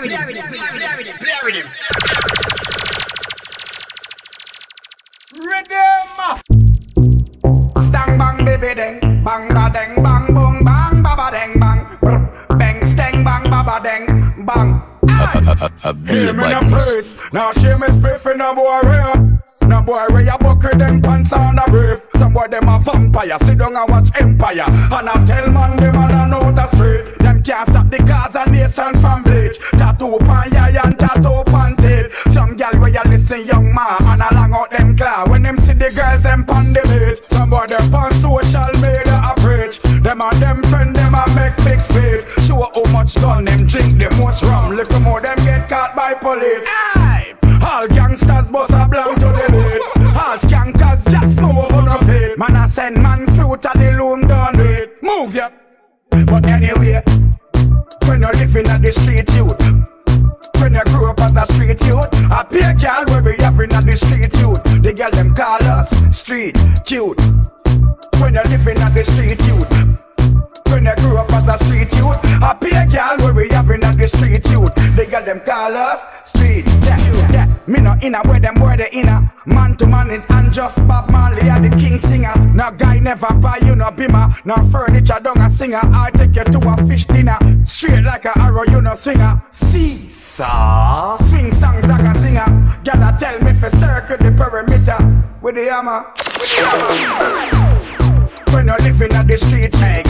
with him. Rhythm. Stang bang baby deng, bang ba deng, bang boom bang ba ba deng bang, bang stang bang ba ba deng bang. Hear me no praise, now shame me spiffing a boy real. No boy where you buckle them pants on the brief. Some boy them a vampire, sit down and watch Empire. And I tell man them a don't know the street. Them can't stop the Gaza nation from bleach. Tattoo pan yai and tattoo pan tail. Some gal where you listen young man and along out them claw. When them see the girls them pan the beach. Some boy them pan social media a preach. Them and them friend them a make big speech. Show how much gun them drink the most rum. Look more them get caught by police. Aye. All gangsters bust a blank to the beat. All skankers just move on the feet. Man I send man fruit at the loom done with. Move ya. But anyway, when you're living at the street youth, when you grew up as a street youth, I pay a girl where we having at the street youth. The girl them call us street cute. When you're living at the street youth, when you grew up as a street youth, I pay a girl where we having at the street youth. The girl them call us street yeah. Me no inna where them boy they inna. Man to man is unjust. Bob Marley are the king singer. No guy never buy you no bimmer. No furniture don't a singer. I take you to a fish dinner. Straight like a arrow you no swinger. Seesaw swing songs like a singer. Girl a tell me for circle the perimeter with the hammer. When you're living at the street egg.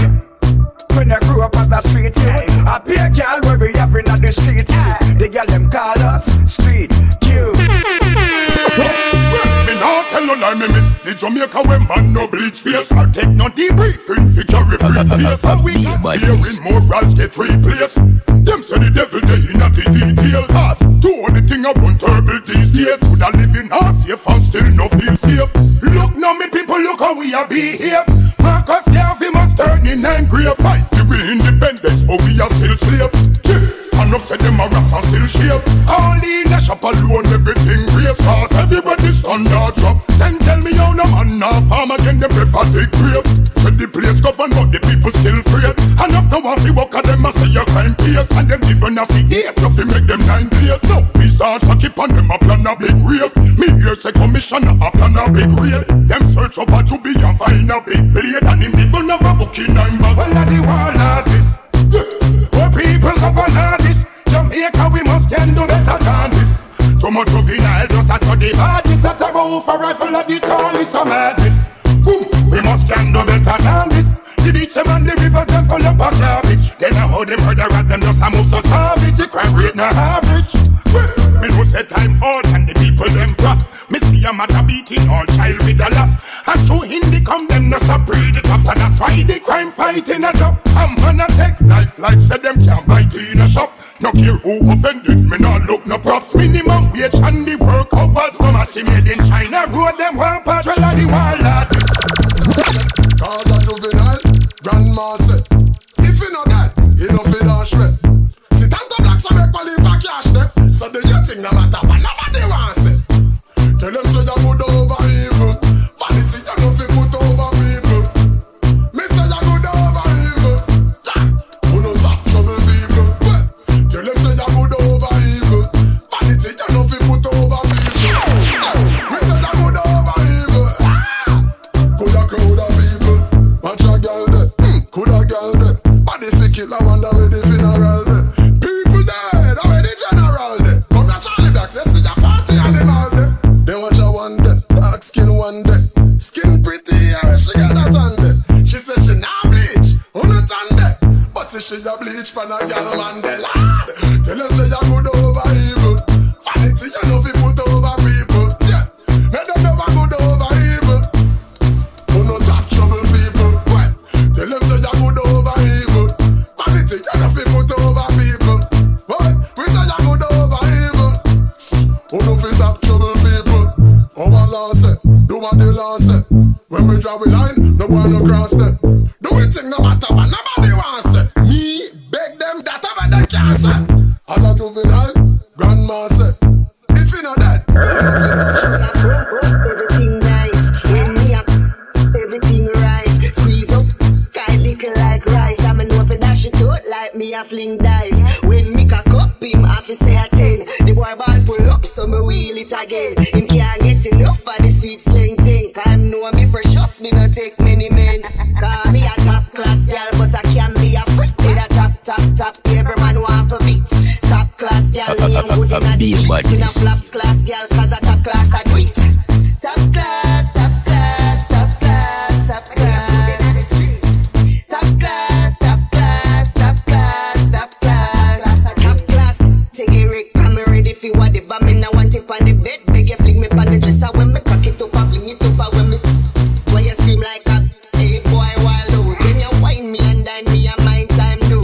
When you grew up as a street youth, I pay a girl where we having at the street youth. The girl them call us street cute. Me not tell no lie, me miss the Jamaica when man no bleach face. I take no debriefing for carry briefcase. How we got here in morals get replaced. Them say the devil they in the details. Pass to all the thing I want terrible these days. Could I live in a safe and still no feel safe. Look now me people, look how we are behave. Marcus Garvey must turn in angry fight. We independence, but we are still slave. Yeah, enough said them a rasta still shave. Only in the shop alone, everything race fast. Everybody standard drop. Then tell me how no man now farm again, them prefer the grave. Said the place govern, but the people still free. And after one we walk at them, I say your crime pace. And them even have the 8, nothing make them 9 days. Now we start to keep on them a plan a big rave. Me here say commissioner a plan a big raid. Them search up to be and find a big blade. And him even have a booking number. Well at the wall artist. Poor people govern artists. Jamaica we must can do better than this. Too much juvenile just a study hard. This at a bow for rifle at the town is some madness. We must can do better than this. The beach them and the rivers them full up of garbage. Then I how the murderers them just a move so savage. The crime rate no average. Me know say time hard and the people them frost. Me see a mother beating all child with a loss. And through Hindi come them no stop breed the cops. And that's why the crime fighting a top. I'm gonna take life like said them can't bite in a shop. No care who offended me, no look no props. Minimum wage and the work hours. No machine made in China. Road them one patrol of the wild artists. Cause a juvenile, grandma said, if you know that, you know fit and shred. See Tanta Black so make one leave a cash there. So do you think no matter what nobody wants it? Tell them so you good over evil. Vanity you know fi put over people. Me say you good over evil. Yeah, who no talk trouble people. Well, tell them say you good over evil. Vanity you know fi put over people. Yeah, me say you good over evil. Coulda people. Watch a girl there, coulda girl there. Body fi kill a wonder where the funeral there. People dead, how the general there. Come to Charlie Black, say see a party animal there. They watch a one day, dark skin one day. Skin pretty, yeah, she got that on there. She say she not bleach, on the tan there. But say she a bleach pan a girl man there, lad. Tell them say you good over evil. Vanity you know fi put over people, yeah. Make them never good over evil. Who no top trouble people, well. Tell them say you good over evil. Vanity you know fi put over people, well. We say you good over evil. Who no fi top trouble people. Our law say, do what the law say. When we draw a line, no boy no cross them. Do we think no matter what nobody wants say. Me beg them that ever they can say. As a juvenile, grandma say, if you know that, everything nice, when me up, everything right. Squeeze up, guy lick like rice. I'm a know for dash it out like me a fling dice. When me cock up him, I boy ball pull up, so me wheel it again. Him can't get enough of the sweet sling thing. Cause him know me precious, me no take many men. Cause me a top class girl, but I can be a freak with a top. Every man want for beat. Top class girl, name good in a the streets. Me no flop class girl, cause a top class I do it. Top class, top class, top class, top class. Top class, top class, top class, top class. Top class, take a Rick, I'm ready for what the bomb. Me no want it on the bed, beg you flick me on the dresser. When me cock it up, I fling it up. When me when you scream like a hey boy wild out. When you whine me and dine me a mind time do.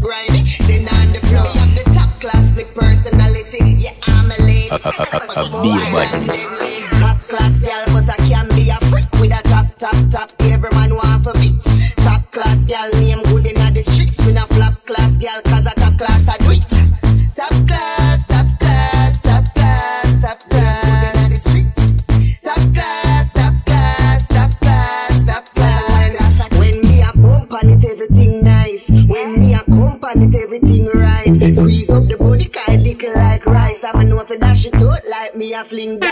Grimy, then on the floor. Me have the top class with personality. Yeah, I'm a lady. Top class girl, but I can be a freak with a top. Every man want for beat. Top class girl, name good in the streets. Me no flop class girl, cause a top class I do it. Top class, top class, top class, top class. Top class, top class, top class, top class. When me a bump on it, everything nice. When me a bump on it, everything right. Squeeze up the body, kind little like rice. I'm a know if I dash it out like me a fling dice.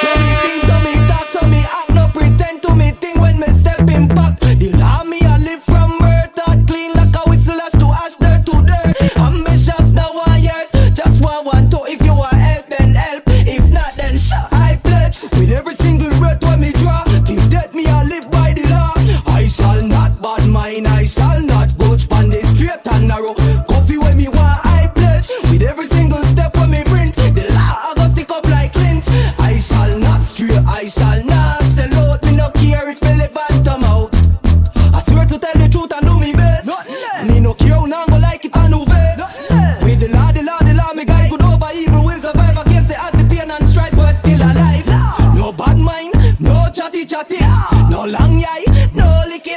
So me think, so me talk, so me act, no pretend to me think when me step in back. The law me a live from birth, out clean like a whistle ash to ash, dirt to dirt. Ambitious now 1 years, just want to. If you want help, then help. If not, then shut. I pledge with every single breath when me draw. Till death me a live by the law. I shall not bad mind, I shall not grudge. Pan the straight and narrow. Coffee when me want, I pledge with every single step when me print. The law I go stick up like lint. I shall not stray, I shall not sell out. Me no care if me live and come out. I swear to tell the truth and do me best. Me no care how now go like it and no vex. With the law, me guide good over evil will survive against the heart, the pain and strife, but still alive. No bad mind, no chatty, no long eye, no licky,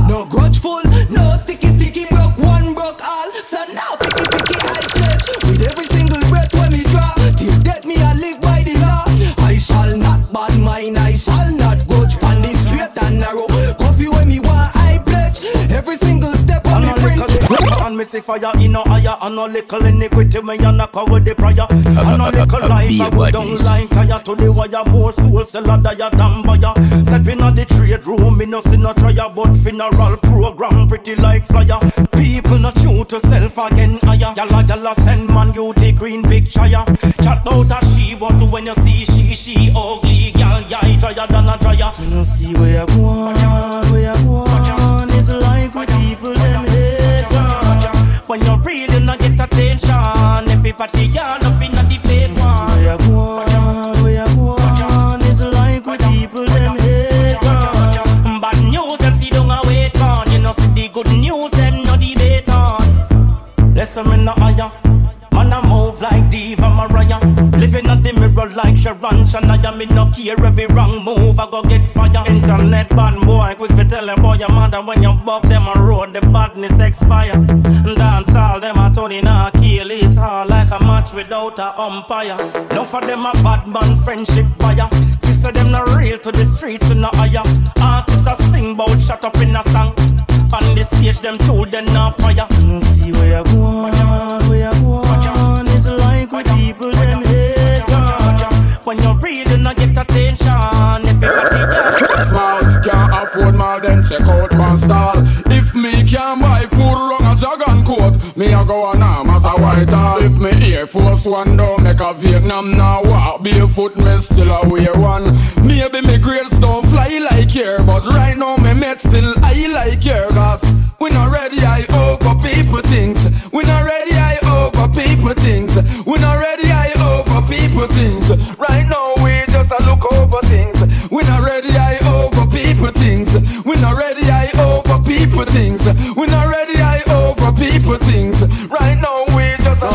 no grudgeful, no sticky, broke one, broke all. So now picky, I pledge with every single breath when me draw. Till death me I live by the law. I shall not bad mind, I shall not grudge. Pan the straight and narrow. Coffee when me want, I pledge every single step when me print. And me see fire in no higher. And no little iniquity me and a cover the prayer. And no little life I go down like tire to the wire. More soul sell a die than buyer. Stepping on the trade room, me no see no trial. But funeral program pretty like flyer. People not true to self again higher. Yalla send man you take green picture. Chat out a she but when you see she ugly gal, yeah, drier than a dryer. You know see where you go it's like with people them hate gone. When you really not get attention, everybody yarn up in the fake one. Where you go it's like with people them hate gone. Bad news them see don't wait on. You know see the good news them no debate on. Listen me no higher. Man I move like Diva Mariah. Living at the mirror like Sharon Shania. Me no care every wrong move I go get fire. Internet bad boy quick to tell them boy your mother when you buck them a road the badness expire. Dance all them a Tony na kill is hard like a match without a umpire. No for them a bad man friendship buyer. Sister them not real to the streets in no higher. Artists a sing bout shut up in a song. On the stage them told them not fire. You see where you go it's like with people them hate gone. When you really not get attention, everybody small, can't afford more than check out one stall. If me can't buy food wrong a jog and coat, me a go on arm as a white hall. If me Air Force One don't make a Vietnam now walk barefoot, me still a wear one. Maybe me grades don't fly like here, but right now me met still I like here. Cause we not ready I over people things. We not ready I over people things. We not ready I over people things. Right now we just a look over things. We not ready I over people things. We not ready I over people things. We not ready I over people things. Right now we just a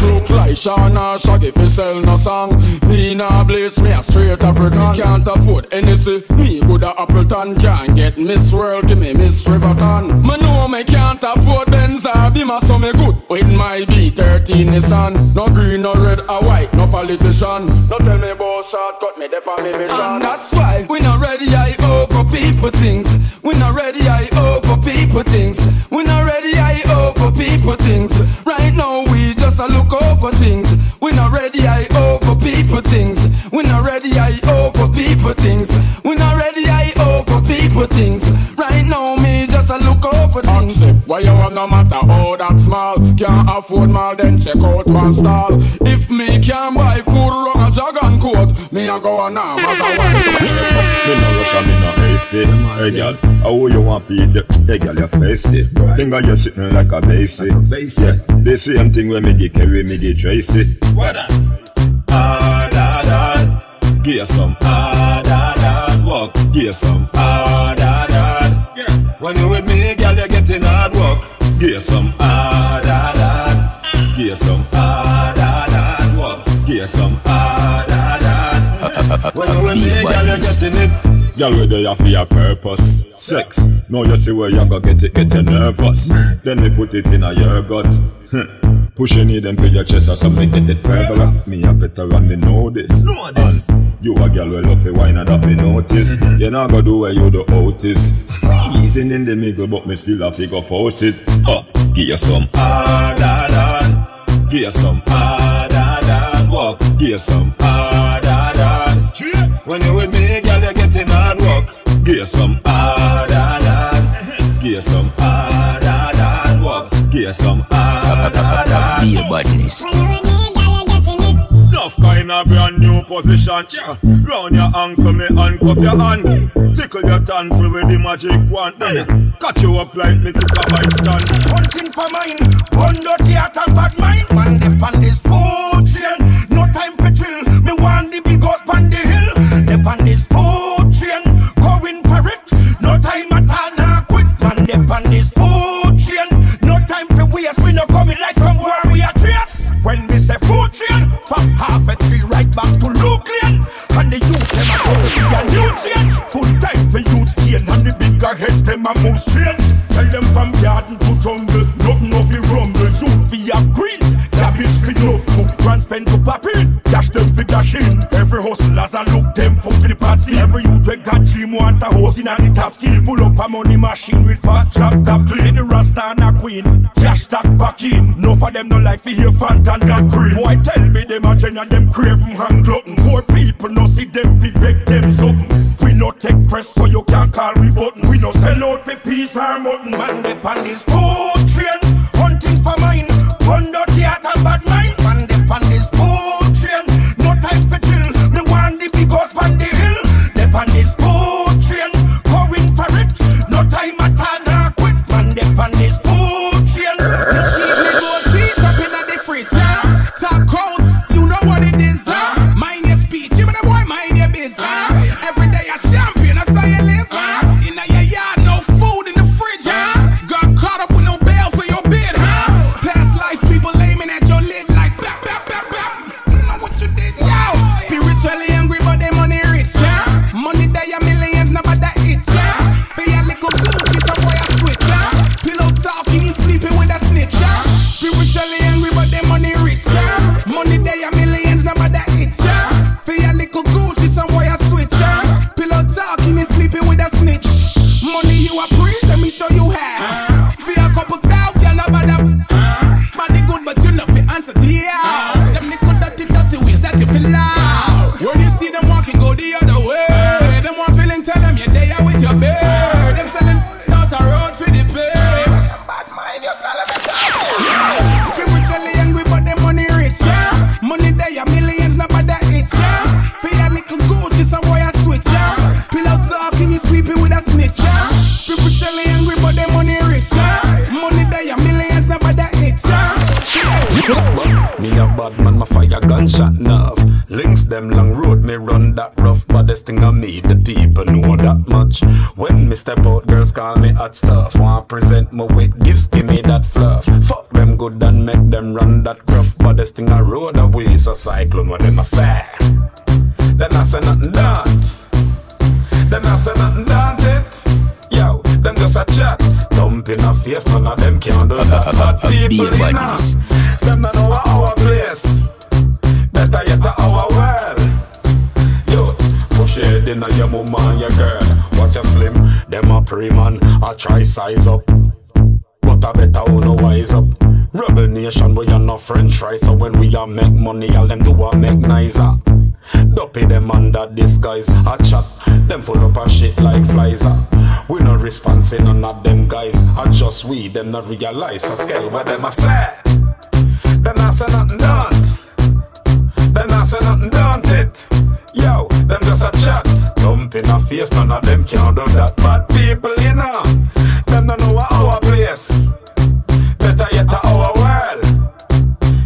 look like Shana Shaggy fi sell no song. Me nah blaze me a straight African. Can't afford NSC. Me good a Appleton. Can't get Miss World. Give me Miss Riverton. Me know me can't afford Benz or Beamer, so me good with my B13 Nissan. No green, no red or white, no politician. No tell me about shortcut, me def on me vision. And that's why we not ready I over people things. We not ready I over people things. We not ready I over people things. Right now we just just a look over things. We not ready, I over people things. We not ready, I over people things. We not ready, I over people things. Right now, me just a look over things. Accept why you want no matter how that small. Can't afford more than check out one stall. If me can't buy food wrong a jog and coat, me a go on now as a wife. Me no rush and me no hasty. Hey girl, how you want to eat it? Hey girl, you feisty. Finger you sitting like a basie. Yeah, the same thing when me get carry, me get Tracy. What that? Hard, hard, hard. Give you some hard, hard, hard. Walk, give you some hard, hard, hard. Yeah. When you with me, girl, you getting hard work. Give you some hard, hard, hard. Give you some hard, hard, hard. Walk, give you some hard, hard, hard. When you with me, girl, you getting it. Girl, where they have for your purpose? Sex. Now you see where you go get it, get you nervous. Then me put it in your gut. Pushing it into your chest or something, get it further up. Me a veteran, me know this. And you a girl will love the wine and that me notice. You not go do where you the outest. Squeezing in the middle, but me still have to go force it. Give you some hard, hard, hard. Give you some hard, hard, hard. Walk. Give you some hard, hard, hard. When you with me, girl, you getting hard work. Give you some hard, hard, hard. Give you some hard, hard, hard. Walk. Give you some hard, hard, hard. Be a badness. Enough kind of brand new position. Round your ankle, me handcuff your hand. Tickle your tonsil with the magic wand. Cut you up like me took a bite stand. One thing for mine, one dirty at and bad mind. Man, the pan is food chain. No time for chill. Me want the big house pan the hill. The pan is food chain. Going for it. No time at all, nah quit. Man, the pan is food chain. No time for waste. We no coming like some warrior trace. When we say food chain, from half a tree right back to Lukeland. And the youth them a go be a new change. Full time for youth gain. And the bigger head them a move strange. Tell them from garden to jungle, nothing of the rumble. Youth for your greens, cabbage for enough cook. Grand spend to pop in, dash them for dash in. Every hustlers a look them for the past. Every youth we got dream want a house in a the top ski. Pull up a money machine with fat chop top clean. The Rasta and a queen, cash stack back in. No for them no like to hear fant and got cream. Boy tell me them a gen and them crave hang glutton. Poor people no see them be beg them something. We no take press so you can't call we button. We no sell out for peace or mutton. Man the pan is food train. Hunting for mine. One dirty at and bad mind. Man the pan is food train. No time for chill. Me want the big house pan the hill. The pan is food train. Going for it. No time at all, nah quit. Man the pan is food train. Me go deep up in the fridge, yeah. Talk cold, you know what it is, huh? Mind your speech, you better boy mind your biz, huh? Every day a champion, that's how you live, huh? In your yard, no food in the fridge, huh? Got caught up with no bail for your bid, huh? Past life, people aiming at your lid like bap, bap, bap, bap. You know what you did, yo. Spiritually hungry, but they money rich, yeah. Money day a millions, now but that itch, yeah. Pay a little Gucci, some boy a switch, yeah. Pillow talking, he sleeping with a snitch, yeah. Spiritually hungry, but they money rich, yeah. Money day a millions, now but that itch, yeah. Pay a little Gucci, some boy a switch, yeah. Pillow talking, he sleeping with a snitch. Money you a pre, let me show you how. Feel a couple cow, girl, no bother. Body good, but you know fi answer to you. Them little dirty ways that you feel loud. When you see them walking, go the other way. Them one feeling, tell them you're there with your babe. Them selling out a road for the pay. Bad mind, you tell them it's spiritually hungry, but them money rich, yeah. Money day a millions, no bother it, yeah. Pay a little Gucci, some boy a switch, yeah. Pillow talking, you sleeping with a snitch, yeah. Spiritually hungry, but them money rich, yeah. Money day a millions, no bother it, yeah. Me a bad man, my fire gunshot nerve. Links them long road, me run that rough. Baddest thing on me, the people know that much. When me step out, girls call me hot stuff. Want present me with gifts, give me that fluff. Fuck them good and make them run that gruff. Baddest thing I road away is a cyclone when them a say. Then I say nothing dance. Then I say nothing dance it. Yo, them just a chat. Dump in a face, none of them can do that. Bad people in us, them don't know our place. Better yet our world. Yo, push your head in your mama and your girl. Watch your slim, them a pre man, I try size up. But I better who no wise up. Rebel nation, we are no French fries. So when we are make money, all them do a make nicer. Dopey them under disguise. A chat, them full up of shit like flies. We no response in none of them guys. I just we, them not realize. A scale where them a say. Them not say nothing don't. Them not say nothing don't it. Yo, them just a chat. Dump in a face, none of them can do that. Bad people, you know, them don't know our place. Better yet to our world.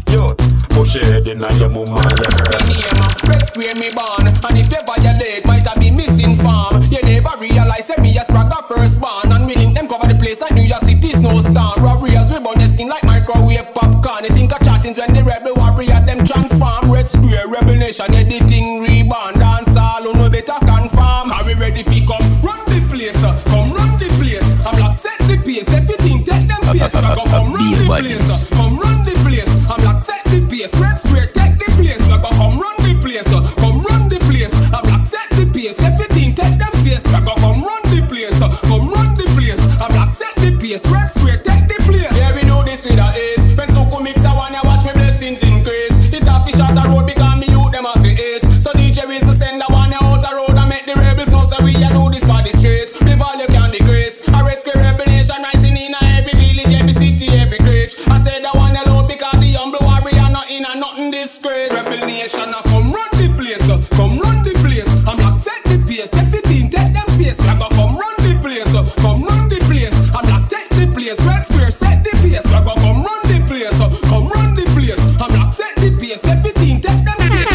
Yo, push your head in your mama and your girl. Red square me born, and if you violate, might have been misinformed. You never realize that me a spragger first born. And willing them cover the place like New York City's no storm. Warriors we burn the skin like microwave popcorn. You think of chattings when the rebel warrior them transform. Red square rebel nation, editing reborn. Dance all who no better confirm. Are we ready fi come run the place? Come run the place. I'm like set the pace, everything take them pace. Come run the place, come run the place. I'm like set the pace, red square take the place. Come run the place, come run the place. I'm like set the pace, everything take them pace. Come run the place, come run the place. I'm like set the pace, red square take the place. Yeah, we do this with our ace. When Soko mix I wanna watch my blessings increase. It have to shot a road because me youth them have to eat. So DJ is to send the one out the road and make the rebels know so we a do this for the streets. We value can decrease. A red square rebel nation rising in every village, every city, every crèche. I said the one alone because the humble warrior not in a nothing disgrace. Rebel nation come run the place, come run the place. I'm like set the pace, everything take them pace. Come run the place, come run the place. I'm like take the place, red square set the pace. Come run the place, come run the place. I'm like set the pace, everything take them pace.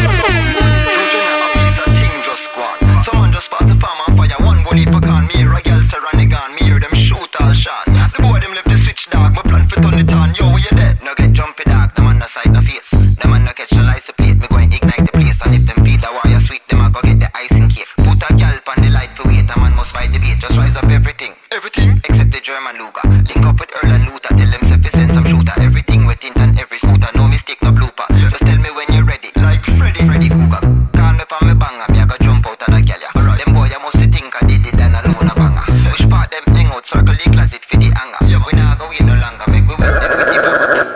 Someone just passed the farm and fire one bully pecan. Me hear a girl say run the gun, me hear them shoot all shot. The boy them left the switch dog, my plan for turn it on. Yo, you dead? No get jumpy dog, them on the side no face. Them on no catch the license plate, me go and ignite the place. And if them feel the wire sweet, them a go get the icing cake. Put a gal on the light for wait, a man must fight the bait. Just rise up everything, everything except the German Luger. Link up with Earl and Luther, tell them say fi send some shooter. Everything with tint and every scooter, no mistake, no blooper. Just tell me when you're ready, like Freddy Cougar. Call me pa me banger, me a go jump out of the gal ya. Them boy, I must think I did it and alone a banger. Push part them hang out, circle the closet for the hanger. We nah go wait no longer, make we wait them for the banger.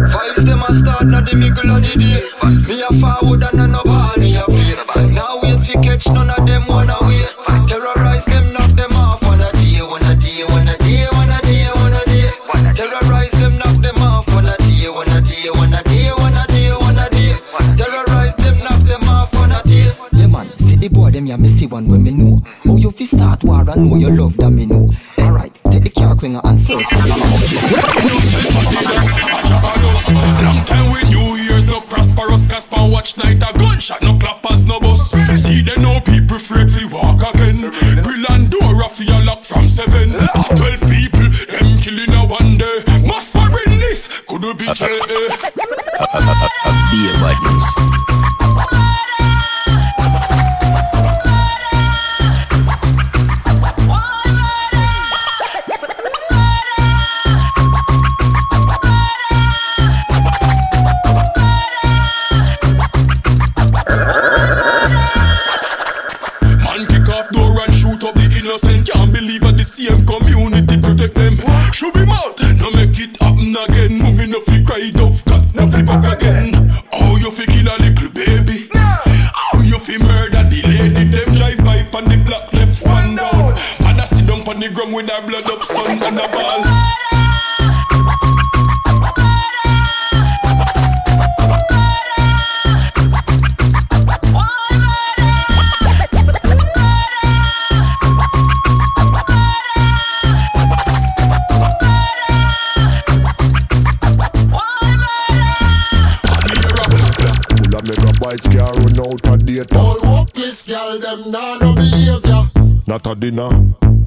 Vibes them a start, now the middle of the day. Me a forward and no ball me a play. Now wait fi catch, none of them wanna wait. Terrorize them, knock them off one a day, one a day, one a day, one a day, one a day. Terrorize them, knock them off one a day, one a day, one a day, one a day, one a day. Terrorize them, knock them off one a day. Yeah man, see the boy them, yeah me see one when me know. Oh you fi start war and know you love that me know. Alright, take the car quinger and circle. Long time with New Year's no prosperous. Casper watch night a gunshot, no clappers, no bus. See they know people afraid fi walk again. Grill and door fi a lock from 7. 12 people, them killing a one day. Must for in this, could be J.A. Be a bad news. Can't believe that the same community protect them. Should be mouth, no make it happen again. Mummy no fi cry off cat, no fi back again. How you fi kill a little baby? How you fi murder the lady? Them drive by pon the block left one down. Mother sit down pon the ground with her blood up son and a ball. Megabytes can't run out of data. All workless girl them nah no behavior. Not a dinner,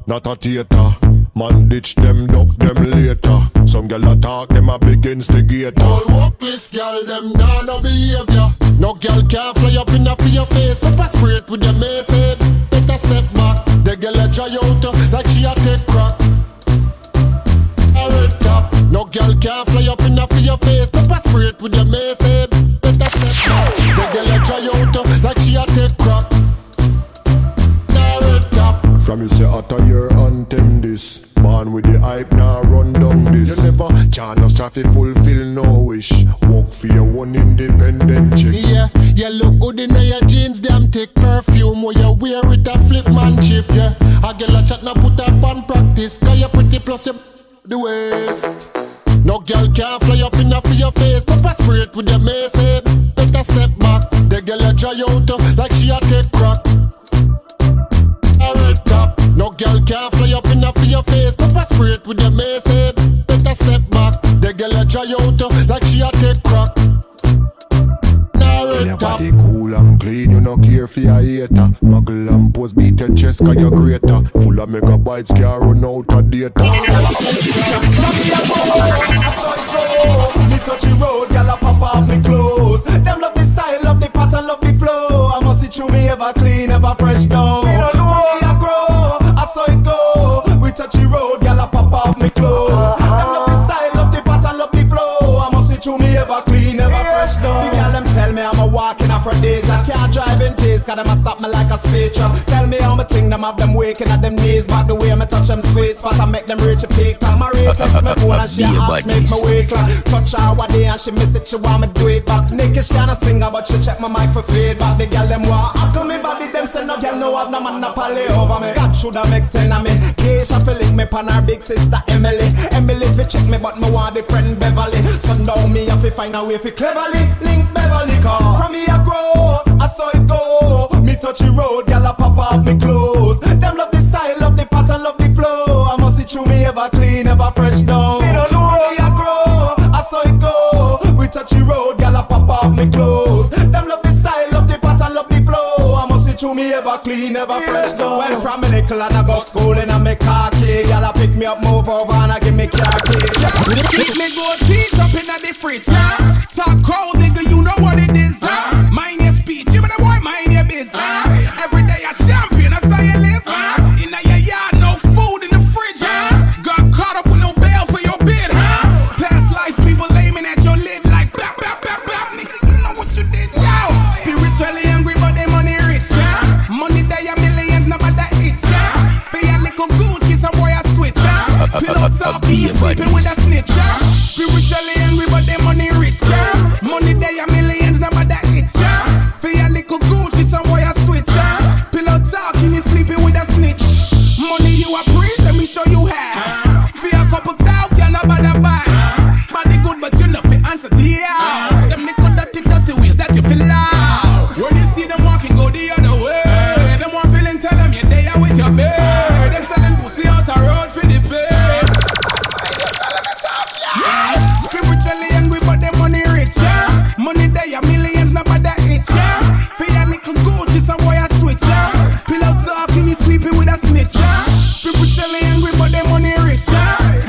not a theater. Man ditch them, duck them later. Some girl a talk, them a big instigator. All workless girl them nah no behavior. No girl can fly up in a for your face. Pepper spray it with your mace head. Better step back. The girl a dry out like she a take crack. A red top. No girl can fly up in a for your face. Pepper spray it with your mace head. Better step back. The girl a dry out like she a take crack. Now red top. From you say out of your anthem this. Man with the hype now run down this. You never Can't no strive to fulfill no wish. Work for your own independent chick. Yeah, you look good in your jeans, damn take perfume. Where you wear it a flip man chip, yeah. I get a chat now put up on practice. Cause you pretty plus you the waist. No girl can fly up in for your face. Papa spray it with your mace, eh. Better step back. The girl a dry out like she a take crack. Red top. No girl can fly up in for your face. Papa spray it with your mace, eh. Better step back. The girl a dry out like she a take crack. Your body cool and clean, you no care for your hater. Muggle and pose beat your chest cause you're greater. Full of megabytes, can't run out of data. Me touch the road, gyal a pop off me clothes. Them love the style, love the pattern, love the flow. I must see through me ever clean, ever fresh down. From me I grow, I saw it go. We touch the road, gyal a pop off me clothes. Them love the style, love the pattern, love the flow. I must see through me ever clean, ever fresh down. The gyal them tell me I'm a walking after days. I can't drive in pace, cause them a stop me like a speed truck. Tell me how me think them have them waking at them knees. But the way me touch them sweet spot, I make them reach a peak. Time my rate text me phone and she ask make me wake like. Touch her one day and she miss it, she want me do it back. Naked she a singer but she check my mic for feedback. The girl them want hackle me body, them say no girl no have no man no pally over me. God shoulda make 10 of me. Keisha fi link me pan her big sister Emily. Emily fi check me but me want the friend Beverly. So now me have to find a way fi cleverly link Beverly car. From me I grow, I saw it go. Me touch the road, gyal a pop off me clothes. Them love the style, love the pattern, love the flow. I must see through me ever clean, ever fresh down. From me I grow, I saw it go. We touch the road, gyal a pop off me clothes. Them love the style, love the pattern, love the flow. I must see through me ever clean, ever fresh down. Well, from a little and I go school and I make car key. Gyal a pick me up, move over and I give me car key. Keep me good teeth up in the fridge, yeah. Talk cold, nigga, you know what it is, mind your speech, you better boy, mind your business. Every day a champion, that's how you live. In your yard, no food in the fridge. Got caught up with no bail for your bid. Past life, people aiming at your lid like blah, blah, blah, blah. Nigga, you know what you did, yo. Spiritually hungry, but they money rich, Money they a millions, no matter it, Pay a little Gucci, some boy a switch, Pillow talk, you sleeping with a snitch, Spiritually hungry, but they money rich, Money they a millions, no matter it, Pay a little Gucci, some boy a switch, Pillow talk, you sleeping with a snitch. Money you a breed, let me show you how. Feel a couple cow, can nobody buy. Body good, but you know fi answer to ya. Them little dirty ways that you feel loud. When you see them walking, go the other way. Them one feeling, tell them you're there with your babe. Them selling pussy out a road for the pay. Spiritually hungry, but them money rich, Money they a millions, nobody it, Pay a little Gucci, some boy a switch, Pillow talking, you sleeping with a snitch, Spiritually hungry, but them money rich,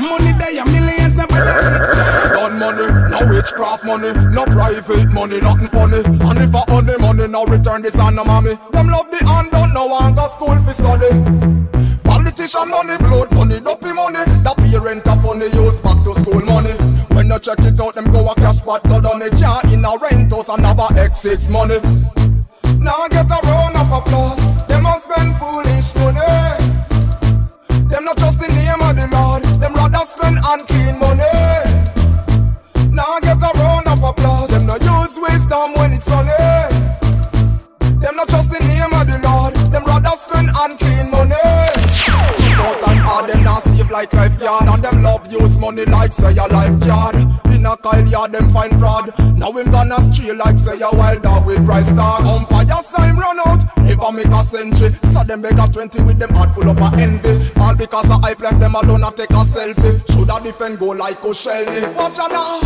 Money they a millions, nobody it. Stun money, no witchcraft money, no private money, nothing funny. And if I own the money, now return this on the mommy. Them love the hand, don't know want go school for study. Politician money, blood money, dopey money. The parent a funny, use back to school money. When you check it out, them go a cash but go down. They can't in a rent house and have a X6 money. Now get a round of applause. Them must spend foolish money. Them not trust the name of the Lord. Them rather spend unclean money. Now get a round of applause. Them not use wisdom when it's sunny. Them not trust the name of the Lord. Them rather spend unclean money. Out and hard, them not save like lifeguard. And them love use money like say a lifeguard. In a Kyle yard, them find fraud. Now him gonna stray like say a wild dog with price tag. Umpire sign run out, never make a century. So them beg a 20 with them heart full of a envy. All because of hype left them alone and take a selfie. Shoulda defend go like O'Shelley. Watch out now,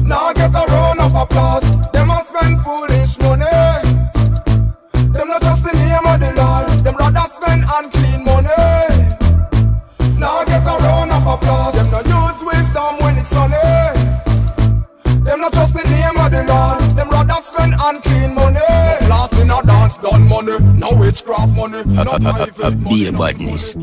now get a round of applause. Them a spend foolish money. Them not just the name of the Lord. Them rather spend unclean money. Now get a round of applause. Them not use wisdom when it's sunny. Them not just the name of the Lord. Them rather spend unclean money. No class in a dance, done money. No witchcraft money. No private money. Be a badness.